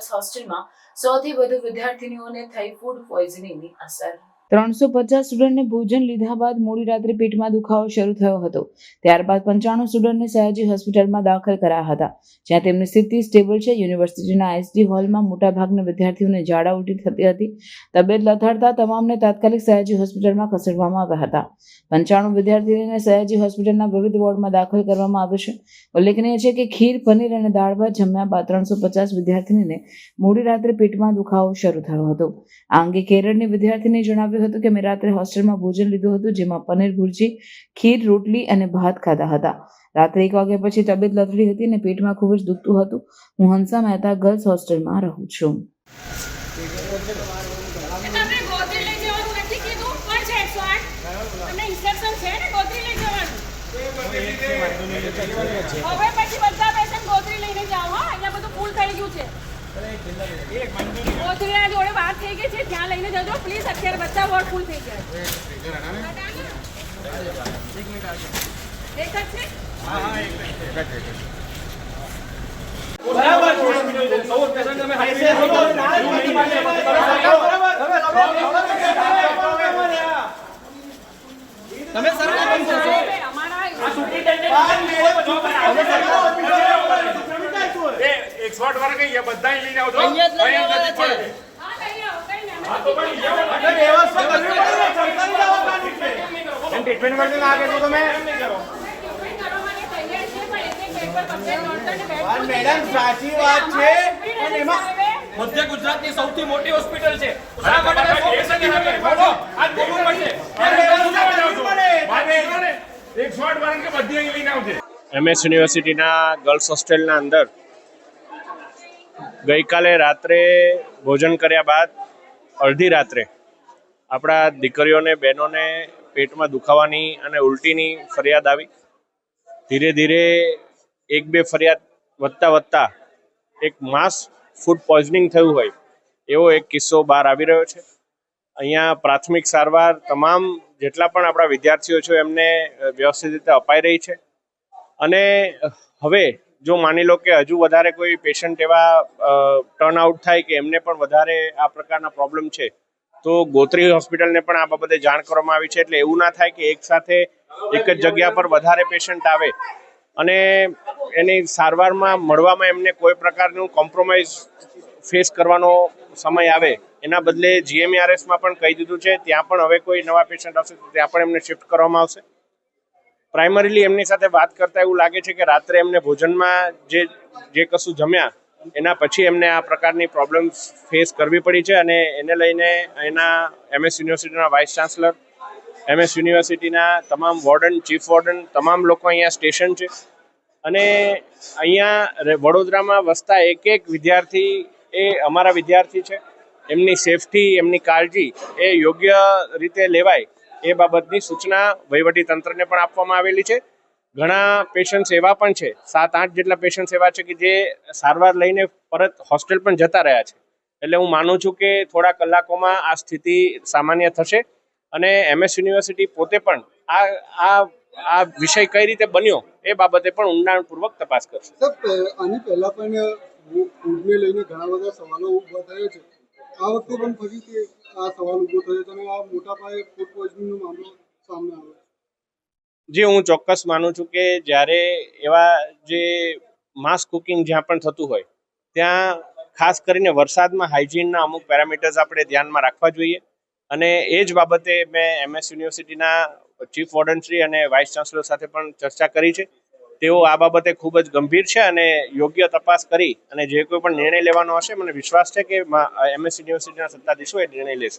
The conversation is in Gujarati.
ગર્લ્સ હોસ્ટેલમાં 100 થી વધુ વિદ્યાર્થીનીઓને થઈ ફૂડ પોઈઝનિંગની અસર। 350 સ્ટુડન્ટને ભોજન લીધા બાદ મોડી રાત્રે પેટમાં દુખાવો શરૂ થયો હતો। ત્યારબાદ 95 સ્ટુડન્ટને સયાજી હોસ્પિટલમાં દાખલ કરાયા હતા, જ્યાં તેમની સ્થિતિ સ્ટેબલ છે। યુનિવર્સિટીના એસડી હોલમાં મોટાભાગના વિદ્યાર્થીઓને ઝાડા ઉલટી થતી હતી। તબિયત લથડતા તમામને તાત્કાલિક સયાજી હોસ્પિટલમાં ખસેડવામાં આવ્યા હતા। 95 વિદ્યાર્થીઓને સયાજી હોસ્પિટલના વિવિધ વોર્ડમાં દાખલ કરવામાં આવ્યા છે। ઉલ્લેખનીય છે કે ખીર, પનીર અને દાળ ભાત જમ્યા બાદ 350 વિદ્યાર્થીનીને મોડી રાત્રે પેટમાં દુખાવો શરૂ થયો હતો। આ અંગે કેરળની વિદ્યાર્થીને જણાવ્યું હતું કે મેં રાત્રે હોસ્ટેલમાં ભોજન લીધું હતું, જેમાં પનીર ભુરજી, ખીર, રોટલી અને ભાત ખાધા હતા। રાત્રે 1 વાગ્યા પછી તબિયત લથડી હતી અને પેટમાં ખૂબ જ દુખતું હતું। હું હંસા મહેતા ગર્લ્સ હોસ્ટેલમાં રહું છું। ગોત્રીના જોડે વાત થઈ ગઈ છે, ત્યાં લઈને જજો પ્લીઝ। અત્યારે બધા વોર્ડ ફૂલ થઈ ગયા છે। એક જ છે? તમે સરકાર અમારા एक्सपर्ट वर्ग है ये બધા લઈને આવજો હા કઈ આવો કઈ ના વ્યવસ્થા કરવી પડે, સરકારી દવાખાનું છે એમ ટ્રીટમેન્ટ માટે લાગે તો તમે મેડમ સાચી વાત છે, પણ એમાં મધ્ય ગુજરાતની સૌથી મોટી હોસ્પિટલ છે। શા માટે બોલો આ બોલવું પડશે, एक्सपर्ट वर्ग के બધા લઈને આવજો। MS યુનિવર્સિટીના ગર્લ્સ હોસ્ટેલના અંદર ગઈકાલે રાત્રે ભોજન કર્યા બાદ અડધી રાત્રે આપણા દીકરીઓને, બહેનોને પેટમાં દુખાવાની અને ઉલટીની ફરિયાદ આવી। ધીરે ધીરે 1-2 ફરિયાદ વધતા એક માસ ફૂડ પોઈઝનિંગ થયું હોય એવો એક કિસ્સો બહાર આવી રહ્યો છે। અહીંયા પ્રાથમિક સારવાર તમામ જેટલા પણ આપણા વિદ્યાર્થીઓ છે એમને વ્યવસ્થિત રીતે અપાઈ રહી છે। અને હવે જો માની લો કે હજુ વધારે કોઈ પેશન્ટ એવા ટર્ન આઉટ થાય કે એમને પણ વધારે આ પ્રકારના પ્રોબ્લેમ છે તો ગોત્રી હોસ્પિટલને પણ આ બાબતે જાણ કરવામાં આવી છે। એટલે એવું ના થાય કે એકસાથે એક જ જગ્યા પર વધારે પેશન્ટ આવે અને એની સારવારમાં મળવામાં એમને કોઈ પ્રકારનું કોમ્પ્રોમાઇઝ ફેસ કરવાનો સમય આવે। એના બદલે GMERSમાં પણ કહી દીધું છે, ત્યાં પણ હવે કોઈ નવા પેશન્ટ આવશે તો ત્યાં પણ એમને શિફ્ટ કરવામાં આવશે। પ્રાઇમરીલી એમની સાથે વાત કરતા એવું લાગે છે કે રાત્રે એમને ભોજનમાં જે કશું જમ્યા એના પછી એમને આ પ્રકારની પ્રોબ્લેમ્સ ફેસ કરવી પડી છે। અને એને લઈને એના MS યુનિવર્સિટીના વાઇસ ચાન્સલર, MS યુનિવર્સિટીના તમામ વોર્ડન, ચીફ વોર્ડન, તમામ લોકો અહીંયા સ્ટેશન છે। અને અહીંયા વડોદરામાં વસતા એક વિદ્યાર્થી એ અમારા વિદ્યાર્થી છે। એમની સેફટી, એમની કાળજી એ યોગ્ય રીતે લેવાય એ બાબતની સૂચના વહીવટી તંત્રને પણ આપવામાં આવેલી છે। ઘણા પેશન્ટ્સ એવા પણ છે, 7-8 જેટલા પેશન્ટ્સ એવા છે કે જે સારવાર લઈને પરત હોસ્ટેલ પણ જતા રહ્યા છે। એટલે હું માનું છું કે થોડા કલાકોમાં આ સ્થિતિ સામાન્ય થશે અને MS યુનિવર્સિટી પોતે પણ આ વિષય કઈ રીતે બન્યો એ બાબતે પણ ઊંડાણપૂર્વક તપાસ કરશે। આની પહેલા પણ ફૂડને લઈને ઘણા બધા સવાલો ઉભા થયા છે। આ વખતે પણ ફરીથી આ સવાલ ઉભો થયો છે અને આ મોટા પાયે ફૂડ પોઈઝનિંગનો મામલો સામે આવ્યો છે। જે હું ચોક્કસ માનું છું કે જ્યારે એવા જે માસ કુકિંગ જ્યાં પણ થતું હોય ત્યાં ખાસ કરીને વરસાદમાં હાઇજીનના અમુક પેરામીટર્સ આપણે ધ્યાનમાં રાખવા જોઈએ। અને એ જ બાબતે મેં MS યુનિવર્સિટીના ચીફ વોર્ડનશ્રી અને વાઇસ ચાન્સલર સાથે પણ ચર્ચા કરી છે। તેઓ આ બાબતે ખૂબ જ ગંભીર છે અને યોગ્ય તપાસ કરી અને જે કોઈ પણ નિર્ણય લેવાનો હશે મને વિશ્વાસ છે કે MS યુનિવર્સિટીના સત્તાધીશો એ નિર્ણય લેશે।